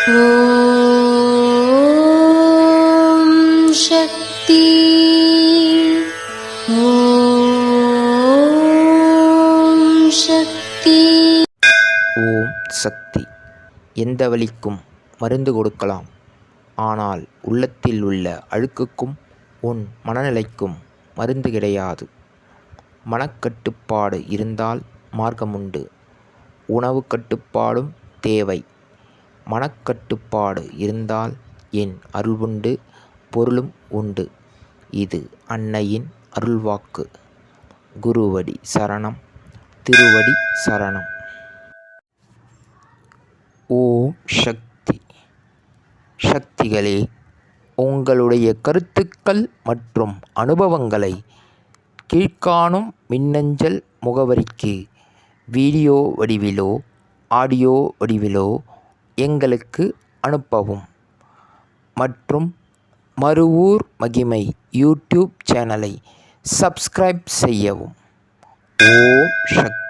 ஓம் சக்தி. ஓம் சக்தி. ஓம் சக்தி. எந்த வலிக்கும் மருந்து கொடுக்கலாம், ஆனால் உள்ளத்தில் உள்ள அழுக்குக்கும் உன் மனநிலைக்கும் மருந்து கிடையாது. மனக்கட்டுப்பாடு இருந்தால் மார்க்கமுண்டு. உணவு கட்டுப்பாடும் தேவை. மனக்கட்டுப்பாடு இருந்தால் என் அருள் உண்டு, பொருளும் உண்டு. இது அன்னையின் அருள்வாக்கு. குருவடி சரணம், திருவடி சரணம். ஓம் சக்தி. சக்திகளே, உங்களுடைய கருத்துக்கள் மற்றும் அனுபவங்களை கீழ்காணும் மின்னஞ்சல் முகவரிக்கு வீடியோ வடிவிலோ ஆடியோ வடிவிலோ எங்களுக்கு அனுப்பவும். மற்றும் மறுவூர் மகிமை யூடியூப் சேனலை சப்ஸ்கிரைப் செய்யவும். ஓம் சக்தி.